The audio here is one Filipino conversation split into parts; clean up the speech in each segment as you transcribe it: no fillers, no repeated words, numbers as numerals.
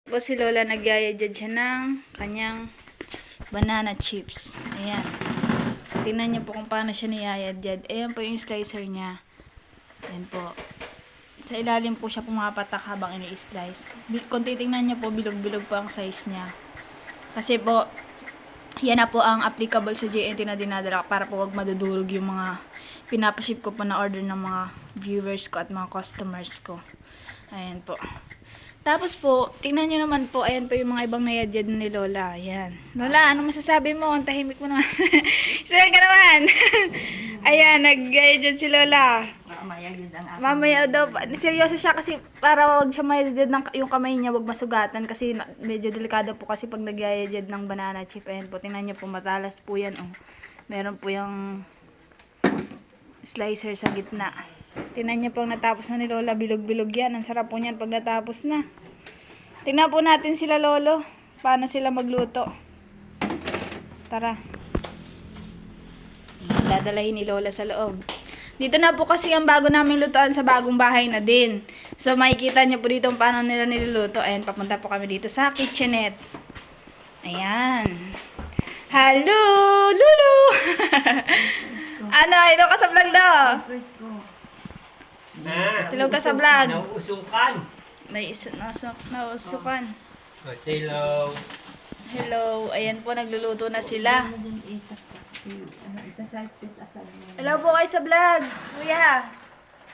Po si Lola nagyayadjad siya ng kanyang banana chips. Ayan. Tingnan niyo po kung paano siya niyayadjad. Ayan po yung slicer niya. Ayan po. Sa ilalim po siya pumapatak habang ini-slice. Kung titingnan niyo po, bilog-bilog po ang size niya. Kasi po, yan na po ang applicable sa JNT na dinadala para po wag madudurog yung mga pinapaship ko po na order ng mga viewers ko at mga customers ko. Ayan po. Tapos po, tingnan nyo naman po, ayan po yung mga ibang nayadjad ni Lola. Ayan. Lola, ano masasabi mo? Ang tahimik mo naman. Isayan ka naman. Ayan, nag-yadjad si Lola. Mamaya daw, seryoso siya kasi para wag siya mayadjad ng yung kamay niya, wag masugatan kasi medyo delikado po kasi pag nagyayadjad ng banana chip. Ayan po, tingnan nyo po, matalas po yan. Oh. Meron po yung slicer sa gitna. Tingnan niyo pong natapos na ni Lola, bilog-bilog yan. Ang sarap po niyan pag natapos na. Tingnan po natin sila Lolo, paano sila magluto. Tara. Dadalahin ni Lola sa loob. Dito na po kasi ang bago namin lutuan sa bagong bahay na din. So makikita niyo po dito paano nila niluluto. Ayan, papunta po kami dito sa kitchenette. Ayan. Hello, Lulu! Ano, ito ka sa vlog daw? Tulog ka sa vlog. Nauusukan. Nausukan. Hello. Hello. Ayan po, nagluluto na sila. Hello po kayo sa vlog. Kuya.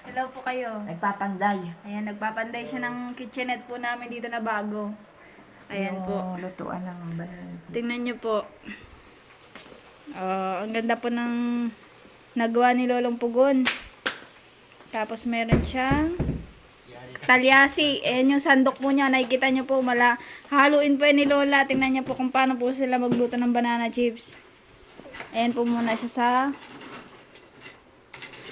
Hello po kayo. Nagpapanday. Ayan, nagpapanday siya ng kitchenette po namin dito na bago. Ayan po. Lutuan ng banana. Tingnan nyo po. Ang ganda po ng nagawa ni Lolong Pugon. Tapos meron siyang talyasi. Ayan yung sandok po niya. Nakikita nyo po. Haluin po yan ni Lola. Tingnan nyo po kung paano po sila magluto ng banana chips. Ayan po muna siya sa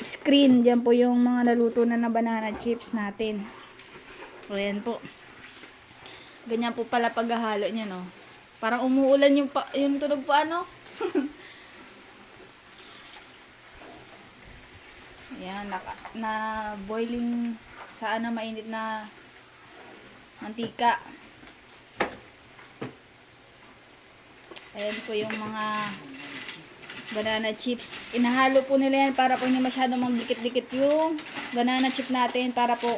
screen. Diyan po yung mga naluto na banana chips natin. Ayan po. Ganyan po pala paghahalo niya, no? Parang umuulan yung tunog po, ano? Ayan, na boiling sa mainit na mantika. Ayan po yung mga banana chips. Inahalo po nila yan para po hindi masyadong magdikit-dikit yung banana chip natin para po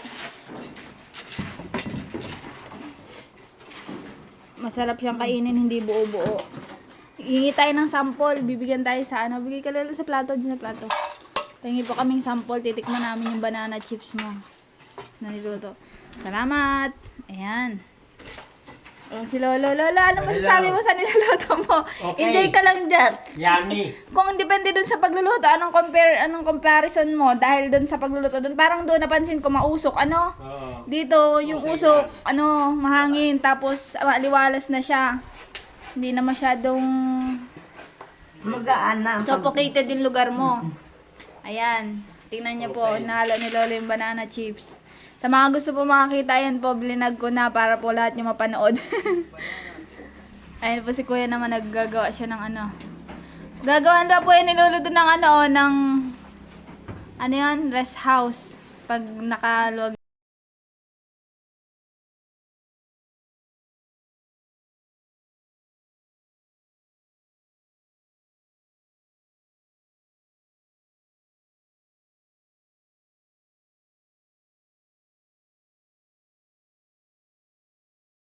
masarap siyang kainin, hindi buo-buo. Hingi tayo ng sample, bibigyan tayo sa ano, bigay ka lang sa plato, dyan sa plato. Hingi po kaming sample, titikman namin yung banana chips mo na niluto. Salamat! Ayan. Si Lolo, Lola, ano masasabi mo sa niluluto mo? Okay. Enjoy ka lang dyan. Yummy. Kung depende dun sa pagluluto, anong comparison mo dahil dun sa pagluluto dun? Parang doon napansin ko mausok, ano? Oo. Dito, yung Okay usok, yan. ano, mahangin, tapos liwalas na siya. Hindi na masyadong Magaan na. suffocated yung lugar mo. Ayan, tingnan niyo po, Okay. nahalo ni Lolo yung banana chips. Sa mga gusto po makakita, yan po, blinag ko na para po lahat nyo mapanood. Ayan po si Kuya naman, naggagawa siya ng ano. Gagawan daw po yan ni Lolo doon ng ano, ng ano yan, rest house. Pag nakaluwag.